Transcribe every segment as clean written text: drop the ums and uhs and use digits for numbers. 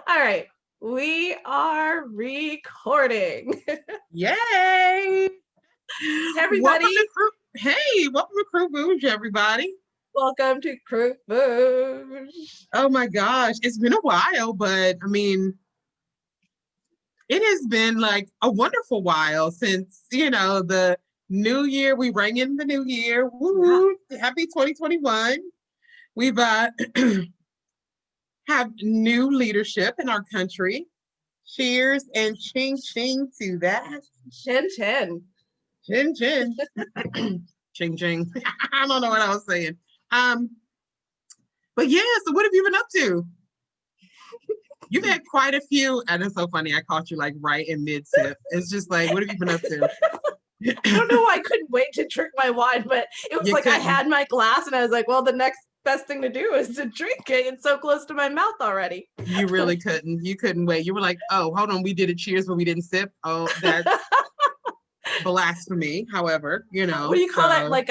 All right, we are recording. Yay! Everybody, Welcome to Crew Bouge, everybody. welcome to Crew Bouge. Oh my gosh, it's been a while, but I mean, it has been like a wonderful while since, the new year. We rang in the new year. Woo! Happy 2021. We've have new leadership in our country. Cheers and ching ching to that. Chin chin. Chin chin. Ching ching. I don't know what I was saying. But yeah, so what have you been up to? You've had quite a few, and it's so funny. I caught you like right in mid-sip. It's just like, what have you been up to? I don't know why I couldn't wait to drink my wine, but it was I had my glass and I was like, well, the next best thing to do is to drink it. It's so close to my mouth already. You really couldn't. You couldn't wait. You were like, oh, hold on. We did a cheers, but we didn't sip. Oh, that's blasphemy. However, What do you call that? Like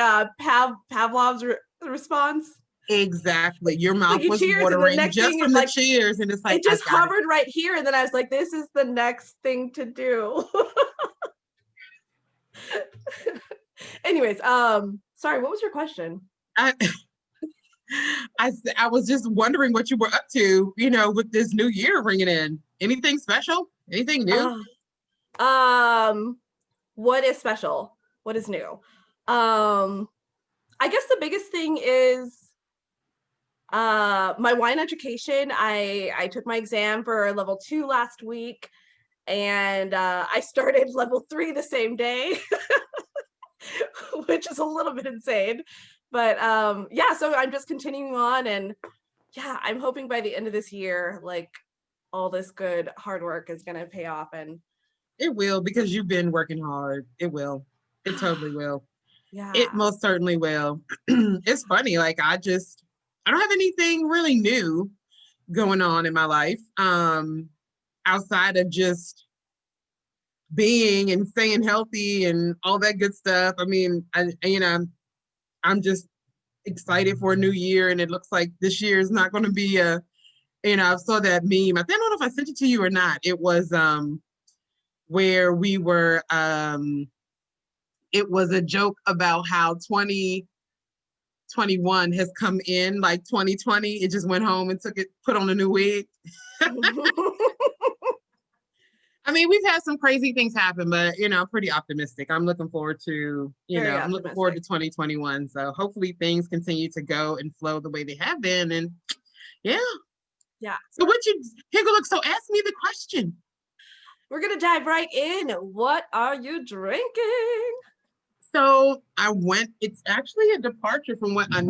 Pavlov's response? Exactly. Your mouth you was cheers, watering and the just from the cheers. And it's like, it just hovered right here. And then I was like, this is the next thing to do. Anyways, sorry, what was your question? I was just wondering what you were up to, with this new year ringing in. Anything special? Anything new? What is special? What is new? I guess the biggest thing is my wine education. I took my exam for level 2 last week, and I started level 3 the same day, which is a little bit insane. But yeah, so I'm just continuing on, and yeah, I'm hoping by the end of this year, like all this good hard work is going to pay off. And it will, because you've been working hard. It will. It totally will. Yeah. It most certainly will. It's funny. Like, I don't have anything really new going on in my life. Outside of just being and staying healthy and all that good stuff. I mean, I'm just excited for a new year, and it looks like this year is not going to be I saw that meme. I don't know if I sent it to you or not. It was where we were, it was a joke about how 2021 has come in like 2020. It just went home and put on a new wig. I mean, we've had some crazy things happen, but I'm pretty optimistic. I'm looking forward to, I'm looking forward to 2021. So hopefully things continue to go and flow the way they have been. And yeah. So look, so ask me the question. We're gonna dive right in. What are you drinking? So it's actually a departure from what I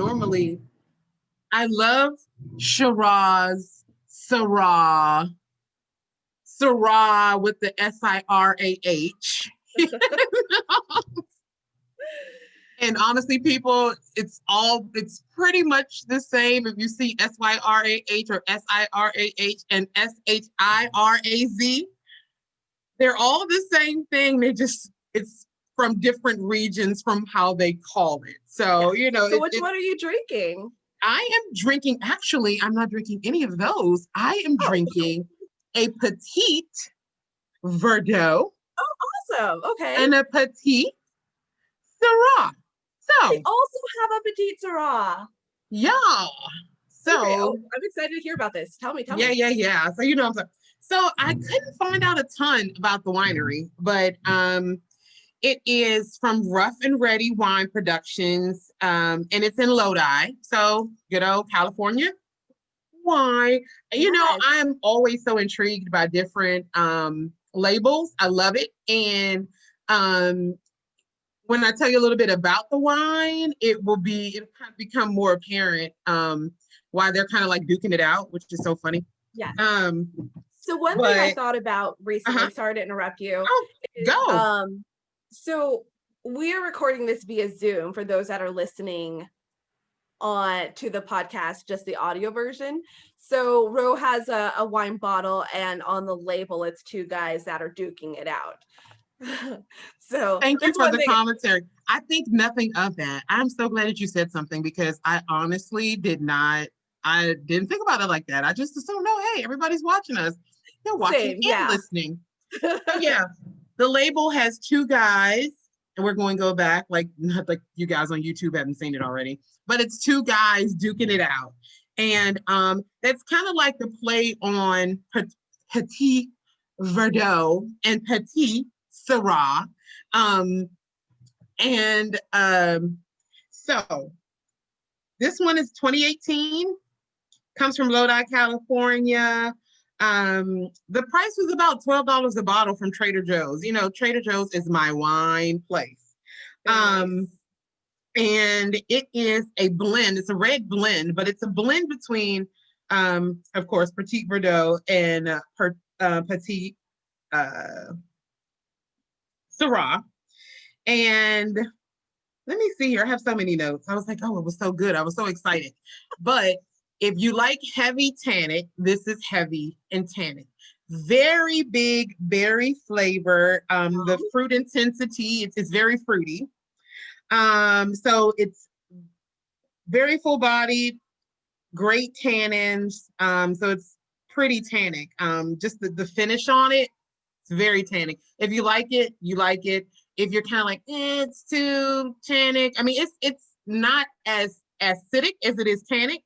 love Shiraz, Sirah with the Sirah. And honestly, people, it's pretty much the same. If you see Syrah or Sirah and Shiraz, they're all the same thing. It's from different regions from how they call it. So, So which one are you drinking? I am drinking, actually, I'm not drinking any of those. I am drinking a Petite Verdot. Oh, awesome. Okay. And a Petite Sirah. So I also have a Petite Sirah. Yeah. So okay. I'm excited to hear about this. Tell me. Yeah. So I couldn't find out a ton about the winery, but it is from Rough and Ready Wine Productions, and it's in Lodi. So, good old California wine. Yes. I am always so intrigued by different labels. I love it. And when I tell you a little bit about the wine, it'll kind of become more apparent why they're kind of like duking it out, which is so funny. Yeah. So one thing I thought about recently, sorry to interrupt you. Oh, go. So we are recording this via Zoom for those that are listening to the podcast, just the audio version. So Ro has a wine bottle, and on the label, it's two guys that are duking it out. So thank you for the commentary. I think nothing of that. I'm so glad that you said something, because I honestly did not. I didn't think about it like that. I just assumed, no, hey, everybody's watching us. They're watching Same, and yeah. listening. So yeah, the label has two guys, and we're going to go back, like not like you guys on YouTube haven't seen it already, but it's two guys duking it out. And that's kind of like the play on Petit Verdot and Petit Sirah. Um, and so this one is 2018, comes from Lodi, California. The price was about $12 a bottle from Trader Joe's. You know, Trader Joe's is my wine place. Very nice. And it is a blend. It's a red blend, but it's a blend between, of course, Petit Verdot and Petit uh, Syrah. And let me see here. I have so many notes. I was like, oh, it was so good. I was so excited. But if you like heavy tannic, this is heavy and tannic. Very big berry flavor. The fruit intensity, it's very fruity. So it's very full bodied, great tannins. So it's pretty tannic. Just the finish on it, it's very tannic. If you like it, you like it. If you're kind of like, it's too tannic. I mean, it's not as acidic as it is tannic,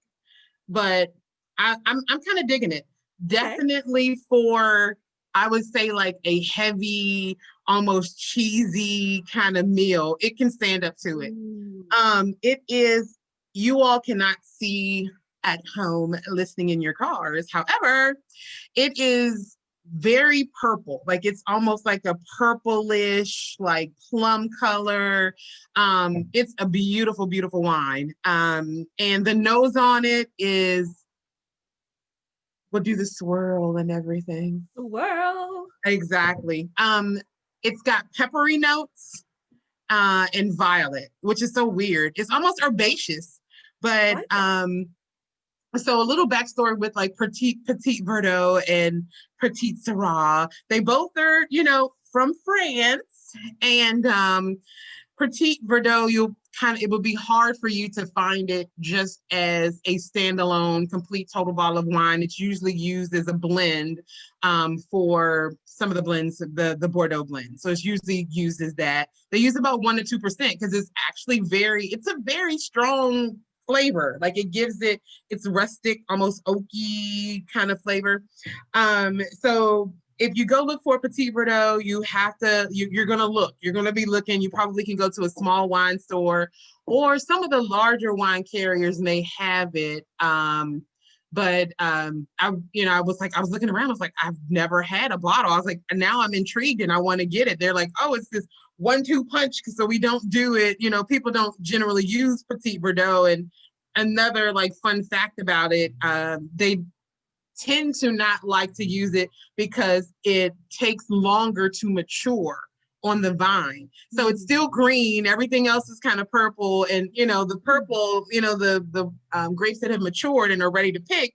but I'm kind of digging it. Okay. Definitely for, I would say, like a heavy, almost cheesy kind of meal. It can stand up to it. It is, you all cannot see at home listening in your cars. However, it is very purple. Like it's almost like a purplish, like plum color. It's a beautiful, beautiful wine. And the nose on it is, we'll do the swirl and everything. Swirl. Exactly. It's got peppery notes and violet, which is so weird. It's almost herbaceous, but so a little backstory with like Petit Verdot and Petite Sirah. They both are, you know, from France, and Petit Verdot, you'll kind of, it will be hard for you to find it just as a standalone, complete total bottle of wine. It's usually used as a blend for some of the blends, the Bordeaux blend. So it's usually used as that. They use about 1% to 2% because it's actually it's a very strong flavor. Like it gives it, it's rustic, almost oaky kind of flavor. So if you go look for Petit Verdot, you have to, you're going to look, you're going to be looking. You probably can go to a small wine store, or some of the larger wine carriers may have it. But I was looking around. I was like, I've never had a bottle. I was like, now I'm intrigued and I want to get it. They're like, oh, it's this 1-2 punch, so we don't do it. You know, people don't generally use Petit Verdot. And another like fun fact about it, they tend to not like to use it because it takes longer to mature on the vine. So it's still green. Everything else is kind of purple. And, you know, the purple, you know, the grapes that have matured and are ready to pick,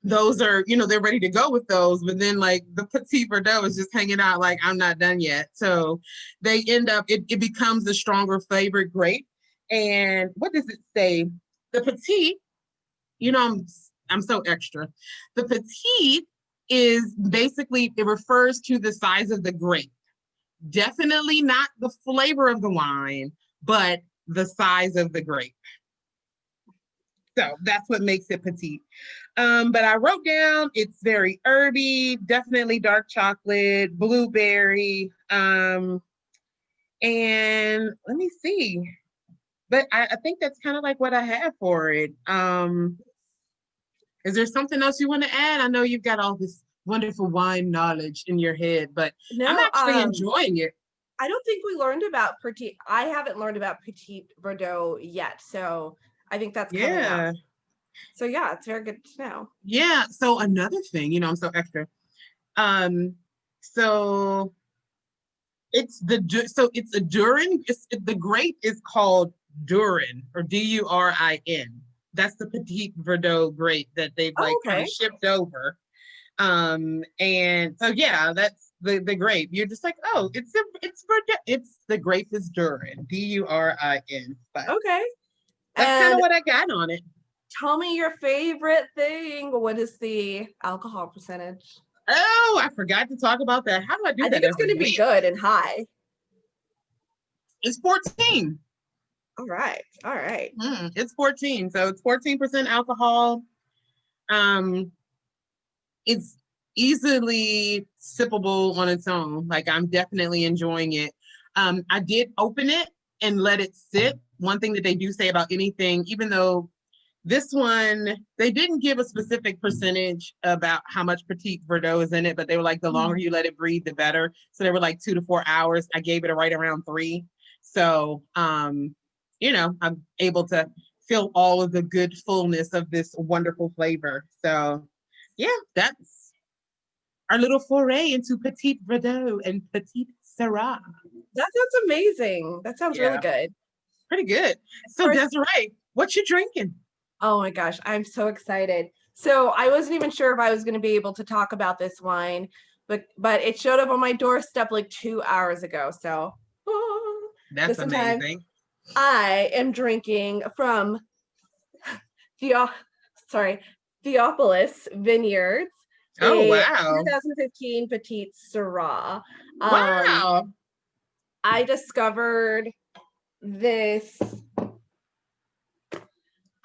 those are, you know, they're ready to go with those. But then like the Petit Verdot is just hanging out like, I'm not done yet. So they end up, it becomes a stronger flavored grape. And what does it say? The Petit, you know, I'm so extra. The Petite is basically, it refers to the size of the grape. Definitely not the flavor of the wine, but the size of the grape. So that's what makes it Petite. But I wrote down it's very herby, definitely dark chocolate, blueberry. And let me see. But I think that's kind of like what I have for it. Is there something else you want to add? I know you've got all this wonderful wine knowledge in your head, but I'm No, actually enjoying it. I don't think we learned about Petit. I haven't learned about Petit Verdot yet, so I think that's coming up. So yeah, it's very good to know. Yeah. So another thing, you know, I'm so extra. So it's a Durin. The grape is called Durin, or Durin. That's the Petit Verdot grape that they've like kind of shipped over. And so yeah, that's the grape. You're just like, oh, it's the grape is Durin, Durin. Okay. That's kind of what I got on it. tell me your favorite thing. What is the alcohol percentage? Oh, I forgot to talk about that. How do I do I that think it's every going to be week? good and high. It's 14. All right. All right. It's 14. So it's 14% alcohol. Um, it's easily sippable on its own. Like I'm definitely enjoying it. I did open it and let it sit. One thing that they do say about anything, even though this one, they didn't give a specific percentage about how much Petite Verdot is in it, but they were like, the longer you let it breathe, the better. So they were like 2 to 4 hours. I gave it a right around 3. So, I'm able to feel all of the good fullness of this wonderful flavor. So, yeah, that's our little foray into Petite Verdot and Petite Sirah. That sounds amazing. That sounds really Yeah, good. pretty good. Of So, course. Desiree, what you drinking? Oh my gosh, I'm so excited. So I wasn't even sure if I was going to be able to talk about this wine, but it showed up on my doorstep like 2 hours ago. So That's just in time. amazing. I am drinking from Theo Theopolis Vineyards, Oh, a wow. 2015 Petite Sirah. Wow. I discovered this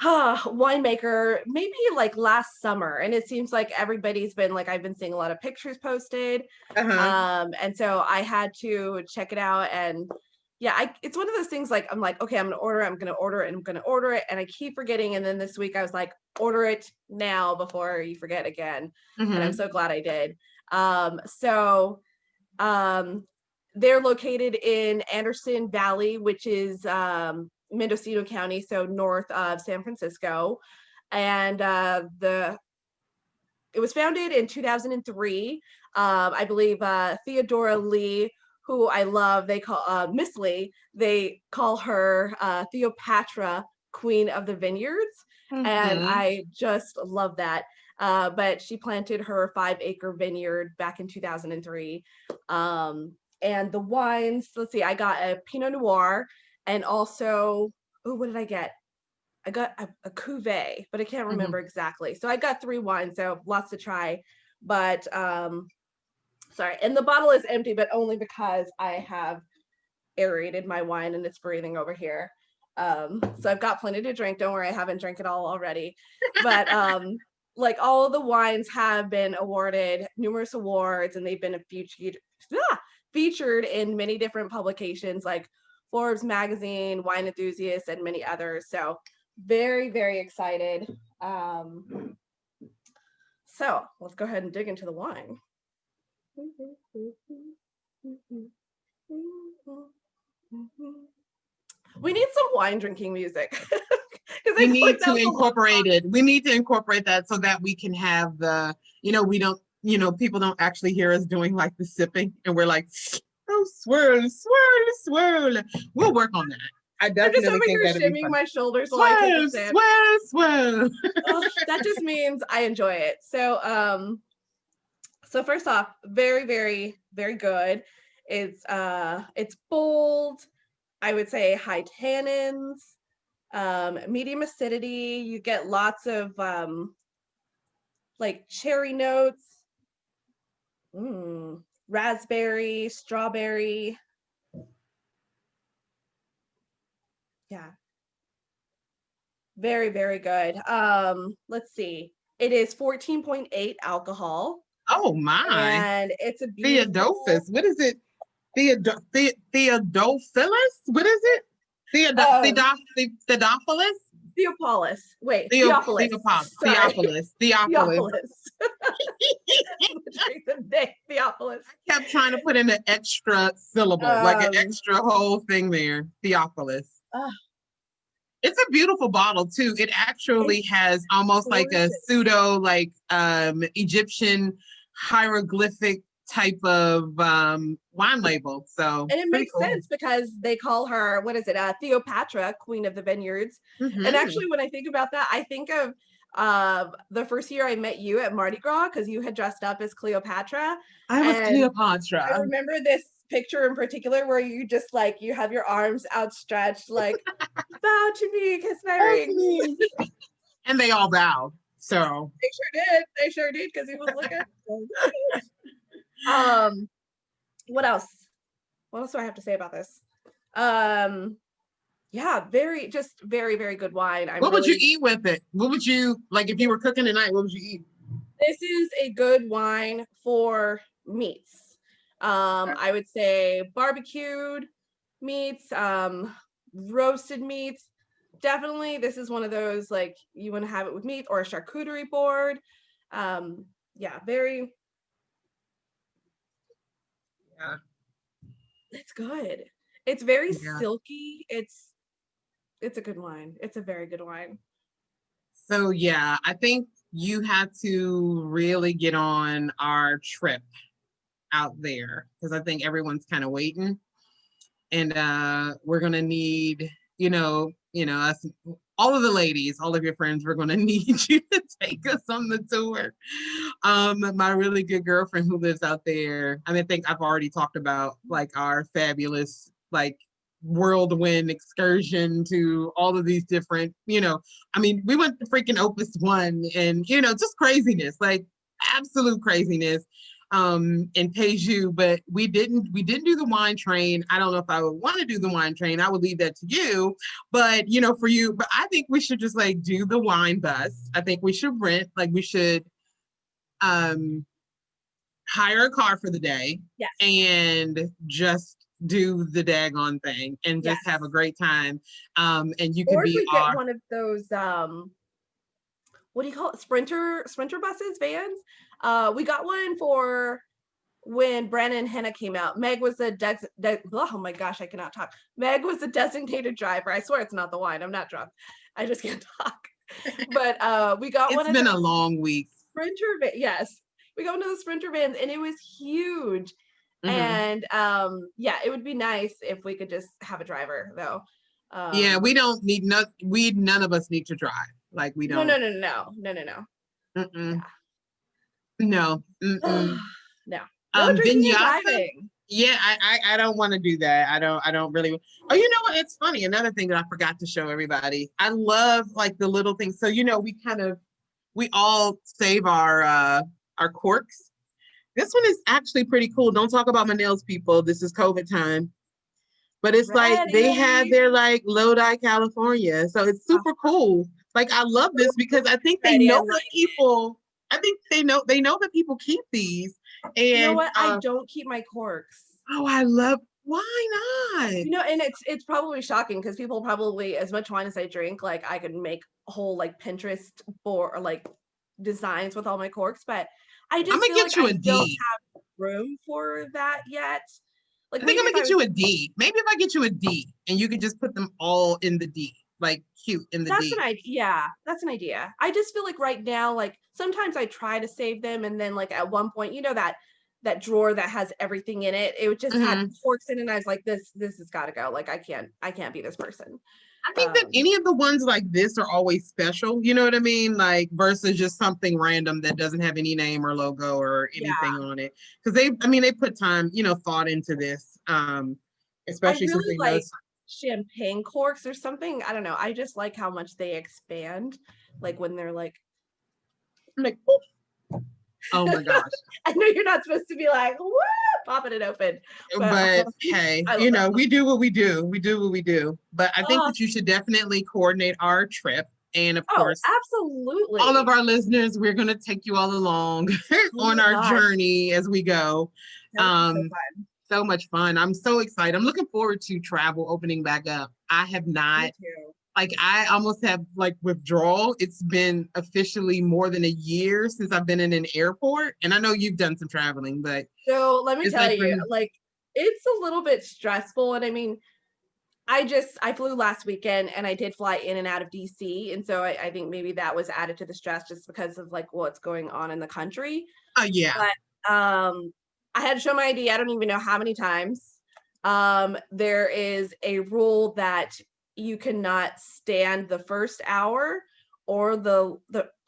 winemaker maybe like last summer, and it seems like everybody's been like, I've been seeing a lot of pictures posted, Uh-huh. and so I had to check it out. And yeah, it's one of those things like I'm like, okay, I'm gonna order it, and I keep forgetting. And then this week I was like, order it now before you forget again. And I'm Mm-hmm. so glad I did. So they're located in Anderson Valley, which is Mendocino County, so north of San Francisco. And it was founded in 2003. I believe Theodora Lee, who I love, they call Miss Lee, they call her Theopatra, Queen of the Vineyards. And Mm-hmm. I just love that. But she planted her 5-acre vineyard back in 2003. And the wines, let's see, I got a Pinot Noir and also, oh, what did I get? I got a cuvee, but I can't Mm-hmm. remember exactly. So I got 3 wines, so lots to try. But sorry, and the bottle is empty, but only because I have aerated my wine and it's breathing over here. So I've got plenty to drink. Don't worry, I haven't drank it all already. But like all of the wines have been awarded numerous awards, and they've been featured in many different publications like Forbes magazine, Wine Enthusiast, and many others. So very, very excited. So let's go ahead and dig into the wine. We need some wine drinking music. We need to incorporate it. We need to incorporate that so that we can have the, we don't, people don't actually hear us doing like the sipping and we're like, oh, swirl, swirl, swirl. We'll work on that. I I'm just definitely over think here that'd be shimmying fun. my shoulders while I take a sip. Swirl. That just means I enjoy it. So first off, very, very, very good. It's bold. I would say high tannins, medium acidity. You get lots of like cherry notes, raspberry, strawberry. Yeah, very, very good. Let's see. It is 14.8 alcohol, Oh my. and it's a beautiful. Theodophus. What is it? Theodophilus? What is it? Um, Theodophilus? Theopolis. Wait, Theopolis. Sorry, Theopolis. Theopolis. Theopolis. I kept trying to put in an extra syllable, like an extra whole thing there. Theopolis. It's a beautiful bottle too. It actually has almost like a pseudo Egyptian hieroglyphic type of wine label. So and it makes sense because they call her, what is it, Theopatra, Queen of the Vineyards. Mm-hmm. And actually, when I think about that, I think of the first year I met you at Mardi Gras, because you had dressed up as Cleopatra. I was Cleopatra. I remember this picture in particular where you just like, you have your arms outstretched, like, bow to me, kiss my ring. And they all bowed. So They sure did because he was looking. um, what else? What else do I have to say about this? Yeah, very, very good wine. what would you eat with it? What would you like if you were cooking tonight? What would you eat? This is a good wine for meats. I would say barbecued meats, roasted meats. Definitely, this is one of those like you want to have it with meat or a charcuterie board. Yeah, very. Yeah. It's good. It's very Yeah. silky. It's a good wine. It's a very good wine. So yeah, I think you had to really get on our trip out there because I think everyone's kind of waiting. And we're gonna need, us, all of the ladies, all of your friends, we're gonna need you to take us on the tour. My really good girlfriend who lives out there, I mean, I think I've already talked about like our fabulous like whirlwind excursion to all of these different, I mean, we went to freaking Opus One and just craziness, like absolute craziness in Peju, but we didn't do the wine train. I don't know if I would want to do the wine train. I would leave that to you. But for you, but I think we should just like do the wine bus. I think we should rent, like we should um hire a car for the day Yes. and just do the daggone thing and just have a great time. And you could Or if be we get one of those what do you call it? Sprinter buses, vans. We got one for when Brandon and Hannah came out. Meg was the oh my gosh, I cannot talk. Meg was the designated driver. I swear it's not the wine. I'm not drunk. I just can't talk. But we got it's one of been those a long week. Sprinter yes. We got one of the Sprinter vans and it was huge. And yeah, it would be nice if we could just have a driver though. Yeah, we don't need none of us need to drive. Like we No, don't. no. Mm-mm. Yeah. No. Mm-mm. No drinking and Vinyasa. driving. Yeah, I don't want to do that. I don't really. Oh, you know what? It's funny. Another thing that I forgot to show everybody. I love like the little things. So we all save our corks. This one is actually pretty cool. Don't talk about my nails, people. This is COVID time. But it's like they had Ready. their like Lodi, California. So it's super cool. Like I love this because I think they Ready, I know that like people. I think they know that people keep these. You know And what? I don't keep my corks. oh, I love. Why not? And it's probably shocking because people probably, as much wine as I drink, like I could make a whole like Pinterest board or like designs with all my corks, but I I'm just gonna feel get like you I a don't D. have room for that yet. Like I think maybe I'm if gonna I get was you a D. Maybe if I get you a D and you could just put them all in the D, like cute in the that's an D. idea. Yeah, that's an idea. I just feel like right now, like sometimes I try to save them and then like at one point, that drawer that has everything in it, it just had corks in it and I was like, this has got to go. Like I can't be this person. I think that any of the ones like this are always special. You know what I mean? Like versus just something random that doesn't have any name or logo or anything on it. Because they put time, thought into this. I Especially since really they know like champagne corks or something. I don't know. I just like how much they expand. Like when they're like, I'm like, oh my gosh. I know you're not supposed to be like, whoa, popping it open. But hey, I love that. we do what we do. We do what we do. But I think that you should definitely coordinate our trip. And of course, absolutely. all of our listeners, we're going to take you all along on our journey as we go. So much fun. I'm so excited. I'm looking forward to travel opening back up. I have not, like, I almost have like withdrawal. It's been officially more than a year since I've been in an airport. And I know you've done some traveling, but. So let me tell you, like, it's a little bit stressful. And I mean, I flew last weekend and I did fly in and out of DC. And so I think maybe that was added to the stress just because of like what's going on in the country. Oh, yeah. But I had to show my ID. I don't even know how many times. There is a rule that you cannot stand the first hour or the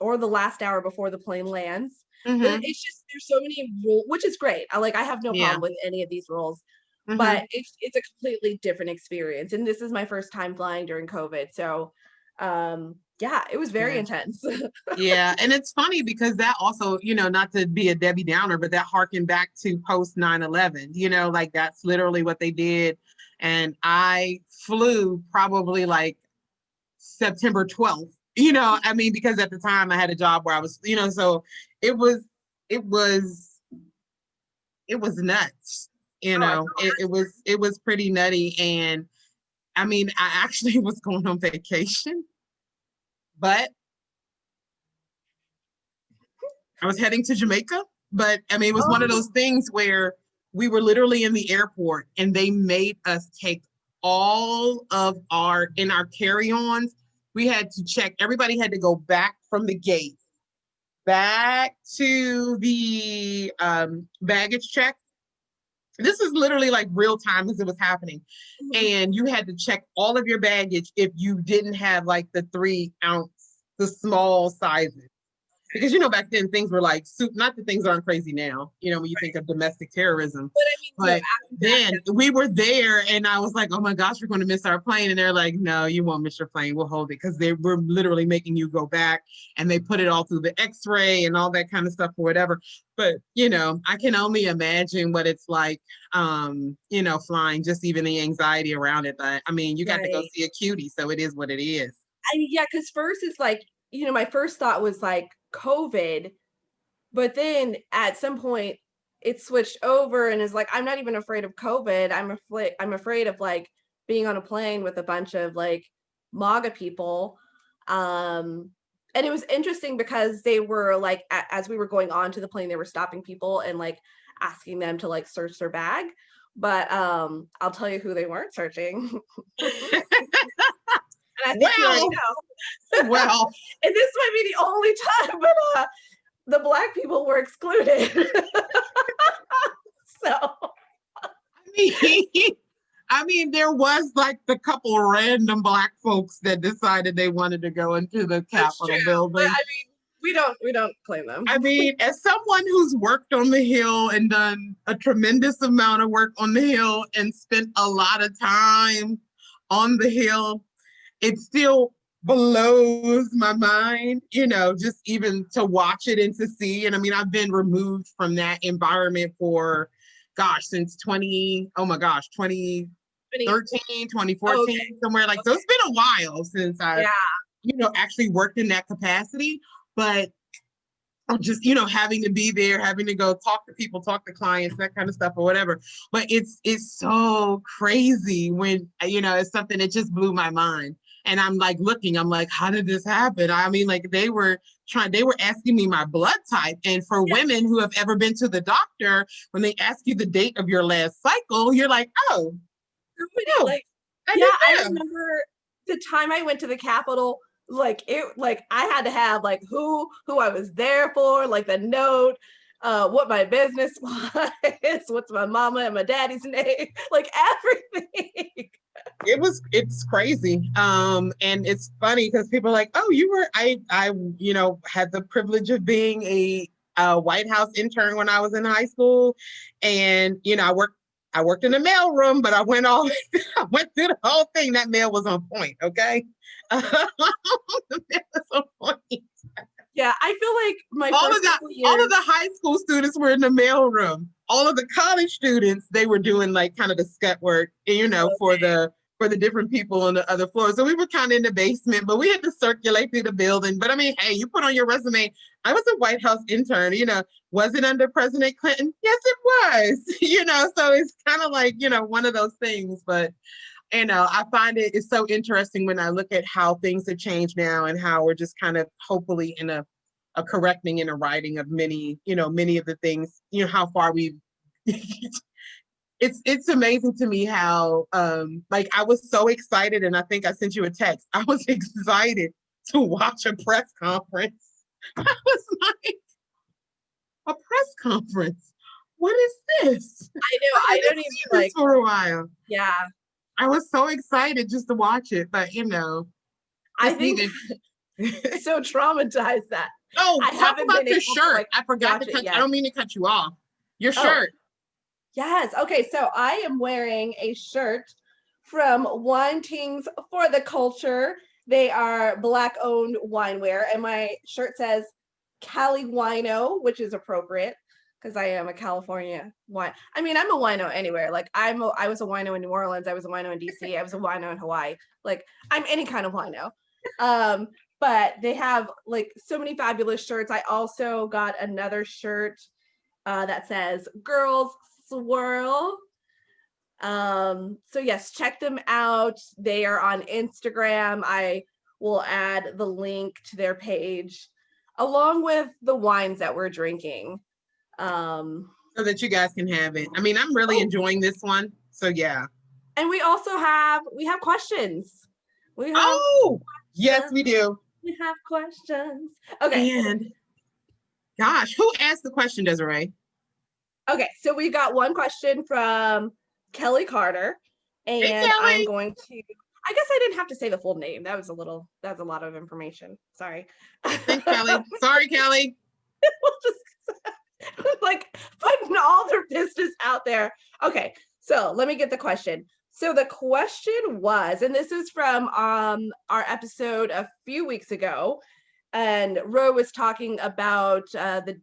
last hour before the plane lands. It's just there's so many rules, which is great. I have no problem with any of these rules. But it's a completely different experience. And this is my first time flying during COVID. So Yeah, it was very Yeah. intense. Yeah, and it's funny because that also, not to be a Debbie Downer, but that harkened back to post 9/11, like that's literally what they did. And I flew probably like September 12th, I mean, because at the time I had a job where I was, so it was, it was, it was nuts, Oh, I it was pretty nutty. And I mean, I actually was going on vacation, but I was heading to Jamaica, but I mean, it was one of oh, those things where we were literally in the airport and they made us take all of in our carry-ons. We had to check, everybody had to go back from the gate, back to the baggage check. This is literally like real time as it was happening. And you had to check all of your baggage if you didn't have like the 3 ounce, the small sizes. Because back then things were like soup. Not that things aren't crazy now. When you think of domestic terrorism, but I mean, but back then we were there, and I was like, "Oh my gosh, we're going to miss our plane." And they're like, "No, you won't miss your plane. We'll hold it," because they were literally making you go back, and they put it all through the X-ray and all that kind of stuff or whatever. But I can only imagine what it's like, flying. Just even the anxiety around it. But I mean, you got to go right. see a cutie, so it is what it is. Yeah, because first it's like, my first thought was like COVID, but then at some point it switched over and is like, I'm not even afraid of COVID. I'm afraid of like being on a plane with a bunch of like MAGA people. And it was interesting because they were like, as we were going on to the plane, they were stopping people and like asking them to like search their bag. But I'll tell you who they weren't searching. And I think you already Well, know. well, And this might be the only time, but the Black people were excluded. So mean, I mean, there was like the couple random Black folks that decided they wanted to go into the that's Capitol true. But building. I mean, we don't claim them. I mean, as someone who's worked on the Hill and done a tremendous amount of work on the Hill and spent a lot of time on the Hill, it still blows my mind, just even to watch it and to see. And I mean, I've been removed from that environment for, gosh, since 2013, Oh, 2014, okay. somewhere like, so Okay. it's been a while since I, Yeah. actually worked in that capacity. But I'm just, having to be there, having to go talk to people, talk to clients, that kind of stuff or whatever. But it's so crazy when, it's something that just blew my mind. And I'm like I'm like, how did this happen? I mean, like they were asking me my blood type. And for Yeah. women who have ever been to the doctor, when they ask you the date of your last cycle, you're like, oh, oh, Like, I yeah, I didn't know. remember the time I went to the Capitol, like I had to have like who I was there for, like the note, what my business was, what's my mama and my daddy's name, like everything. It's crazy. And it's funny because people are like, oh, I had the privilege of being a White House intern when I was in high school. And I worked in the mail room, but I went through the whole thing. That mail was on point, okay? The mail was on point. Yeah, I feel like my all first of the couple all of years. the high school students were in the mail room. All of the college students, they were doing like kind of the scut work, for the different people on the other floor. So we were kind of in the basement, but we had to circulate through the building. But I mean, hey, you put on your resume, I was a White House intern, was it under President Clinton? Yes, it was, so it's kind of like, one of those things. But I find it's so interesting when I look at how things have changed now and how we're just kind of hopefully in a correcting and a writing of many of the things, how far we've it's amazing to me how like I was so excited, and I think I sent you a text. I was excited to watch a press conference. I was like, a press conference? What is this? I know, I I haven't don't even seen this like. for a while. Yeah, I was so excited just to watch it, but I just think even so traumatized that oh, I talk haven't about been your able to shirt. like I forgot to watch it cut. I yet. don't mean to cut you off. Your Oh, shirt. yes. Okay, so I am wearing a shirt from One Teens for the Culture. They are Black-owned wineware, and my shirt says Cali Wino, which is appropriate because I am a California wine. I mean, I'm a wino anywhere. Like I was a wino in New Orleans. I was a wino in DC. I was a wino in Hawaii. Like I'm any kind of wino. But they have like so many fabulous shirts. I also got another shirt that says Girls Swirl. So yes, check them out. They are on Instagram. I will add the link to their page along with the wines that we're drinking. So that you guys can have it. I mean, I'm really enjoying this one. So yeah. And we also have questions. We have yes, we do. We have questions. Okay. And gosh, who asked the question, Desiree? Okay, so we got one question from Kelly Carter, and hey, Kelly. I'm going to. I guess I didn't have to say the full name. That's a lot of information. Sorry. Thanks, Kelly. Sorry, Kelly. We'll just like putting all their business out there. Okay, so let me get the question. So the question was, and this is from our episode a few weeks ago, and Ro was talking about the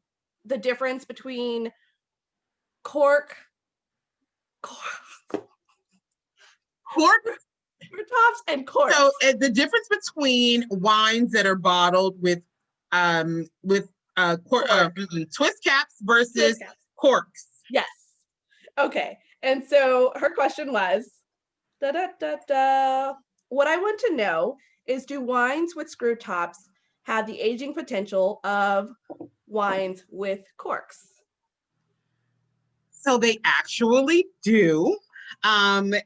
difference between cork tops and corks. So the difference between wines that are bottled with twist caps versus corks. Yes. Okay. And so her question was, what I want to know is, do wines with screw tops have the aging potential of wines with corks? So they actually do. And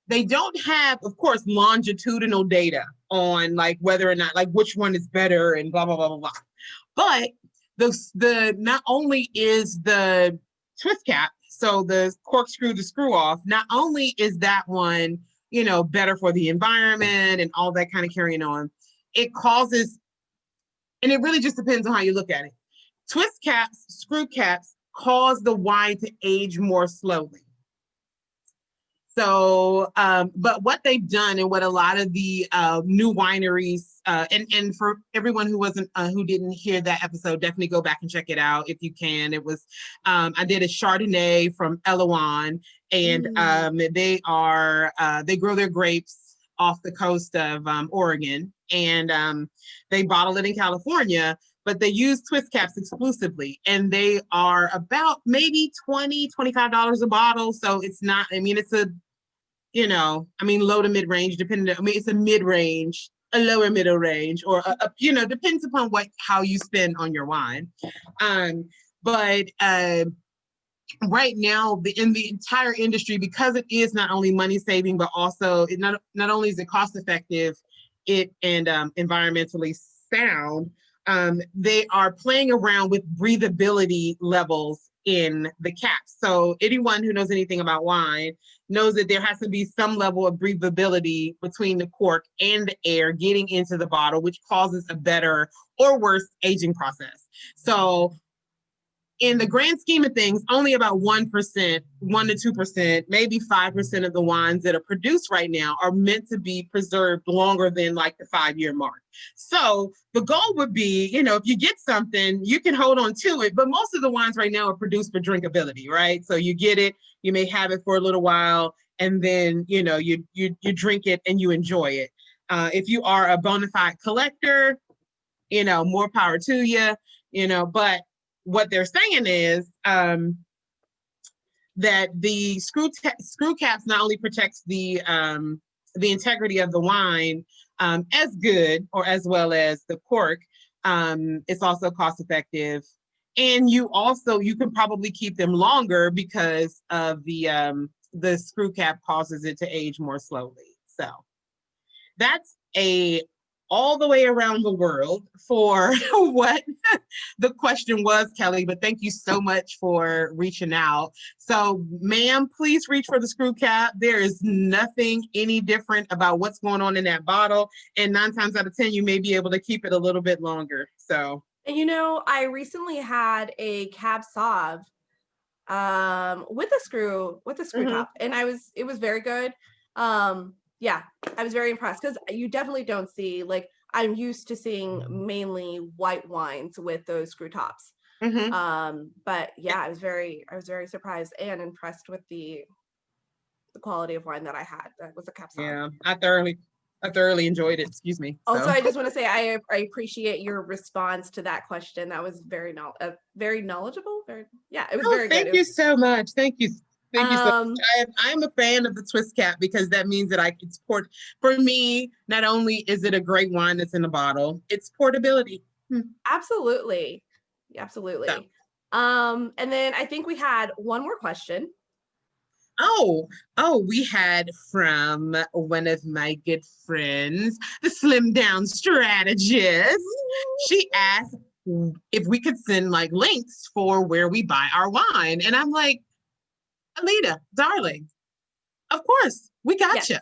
they don't have, of course, longitudinal data on like whether or not, like which one is better and blah, blah, blah, blah, blah. But the not only is the twist cap, so the corkscrew, the screw off, not only is that one, better for the environment and all that kind of carrying on, it causes, and it really just depends on how you look at it. Twist caps, screw caps cause the wine to age more slowly. So, but what they've done and what a lot of the new wineries, and for everyone who didn't hear that episode, definitely go back and check it out if you can. It was, I did a Chardonnay from Elouan, and they grow their grapes off the coast of Oregon, and they bottle it in California, but they use twist caps exclusively, and they are about maybe $20-$25 a bottle. So it's not, it's a, low to mid-range, it's a mid-range, a lower middle range, or depends upon how you spend on your wine. But right now, in the entire industry, because it is not only money saving, but also it not only is it cost effective, and environmentally sound, they are playing around with breathability levels in the caps. So anyone who knows anything about wine knows that there has to be some level of breathability between the cork and the air getting into the bottle, which causes a better or worse aging process. So in the grand scheme of things, only about 1%, 1 to 2%, maybe 5% of the wines that are produced right now are meant to be preserved longer than like the 5-year mark. So the goal would be, if you get something, you can hold on to it. But most of the wines right now are produced for drinkability, right? So you get it, you may have it for a little while, and then, you drink it and you enjoy it. If you are a bona fide collector, more power to you, but what they're saying is that the screw caps not only protects the integrity of the wine as good or as well as the cork, it's also cost effective, and you can probably keep them longer because of the screw cap causes it to age more slowly. So that's all the way around the world for what the question was, Kelly, but thank you so much for reaching out. So, ma'am, please reach for the screw cap. There is nothing any different about what's going on in that bottle, and 9 times out of 10, you may be able to keep it a little bit longer. So, and I recently had a Cab Sauv with a screw top, and it was very good. Yeah, I was very impressed because you definitely don't see, like, I'm used to seeing mainly white wines with those screw tops. Mm-hmm. But yeah, I was very surprised and impressed with the quality of wine that I had. That was a capsaicin. Yeah, I thoroughly enjoyed it. Excuse me. Also, So, I just want to say I appreciate your response to that question. That was very knowledgeable. Very, yeah, it was oh, very good. thank It you was, so much. Thank you so um, much. I'm a fan of the twist cap because that means that I can support. For me, not only is it a great wine that's in a bottle, it's portability. Hmm. absolutely, So, absolutely. And then I think we had one more question. oh, we had from one of my good friends, the Slim Down Strategist. She asked if we could send like links for where we buy our wine. And I'm like, Alita, darling, of course, we got Yes, you.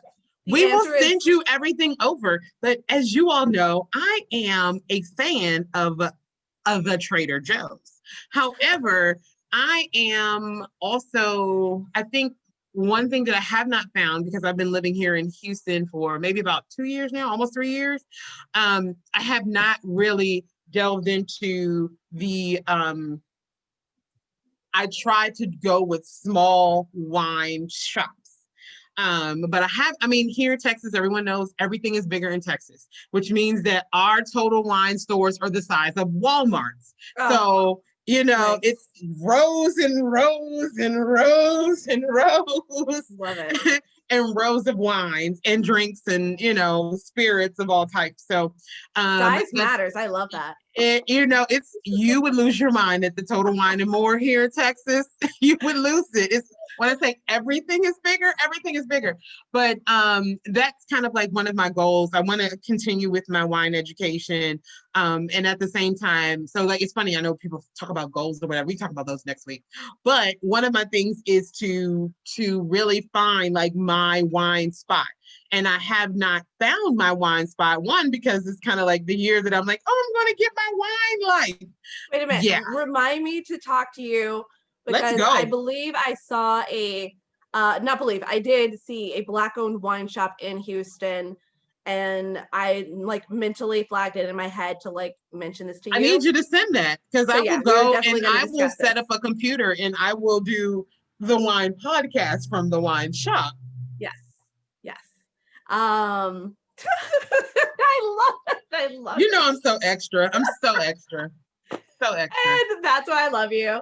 the We will answer is send you everything over. But as you all know, I am a fan of the Trader Joe's. However, I am also, I think one thing that I have not found because I've been living here in Houston for maybe about 2 years now, almost 3 years. I have not really delved into I try to go with small wine shops. But I mean, here in Texas, everyone knows everything is bigger in Texas, which means that our total wine stores are the size of Walmart's. oh, So, nice. it's rows and rows and rows and rows Love it. and rows of wines and drinks and, spirits of all types. So, Size that's matters. I love that. it's you would lose your mind at the Total Wine and More here in Texas. You would lose it. It's when I say everything is bigger, everything is bigger. But that's kind of like one of my goals. I want to continue with my wine education. And at the same time, so like it's funny, I know people talk about goals or whatever. We talk about those next week. But one of my things is to really find like my wine spot. And I have not found my wine spot. One, because it's kind of like the year that I'm like, oh, I'm going to get my wine life. Wait a minute. Yeah, Remind me to talk to you let's because I go. believe I saw not believe, I did see a black owned wine shop in Houston, and I like mentally flagged it in my head to like mention this to I need you. you to send that because So I will yeah, we are go and definitely going to I will discuss set this. up a computer and I will do the wine podcast from the wine shop. Yes. Yes. I love it. I love You know, it. I'm so extra. I'm so extra. So extra. And that's why I love you.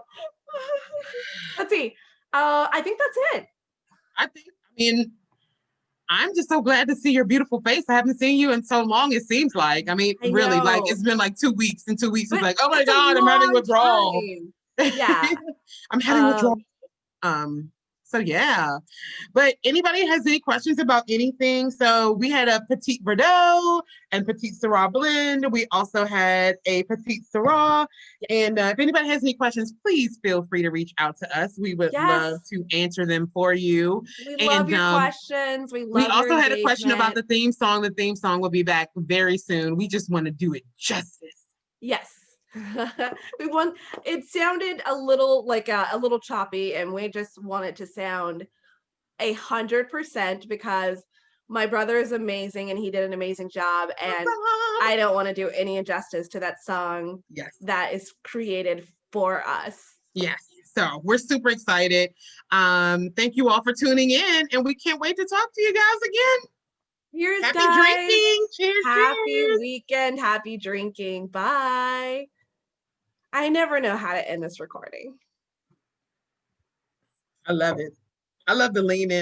Let's see. I think that's it. I mean, I'm just so glad to see your beautiful face. I haven't seen you in so long, it seems like. I mean, I really, like know, it's been like 2 weeks, and 2 weeks is but like, oh my it's a God, I'm having long withdrawal. time. Yeah. I'm having withdrawal. Um, Um, so yeah. But anybody has any questions about anything? So we had a Petite Verdot and Petite Sirah blend. We also had a Petite Sirah. And if anybody has any questions, please feel free to reach out to us. We would love yes, to answer them for you. we love And your questions. We we love your also had a question about engagement. the theme song. The theme song will be back very soon. We just want to do it justice. Yes. We want it sounded a little like a little choppy, and we just want it to sound 100% because my brother is amazing and he did an amazing job, and I don't want to do any injustice to that song Yes. that is created for us. Yes. So we're super excited. Thank you all for tuning in, and we can't wait to talk to you guys again. Cheers, Happy guys. drinking. Cheers, Happy cheers. weekend. Happy drinking. Bye. I never know how to end this recording. I love it. I love the lean in.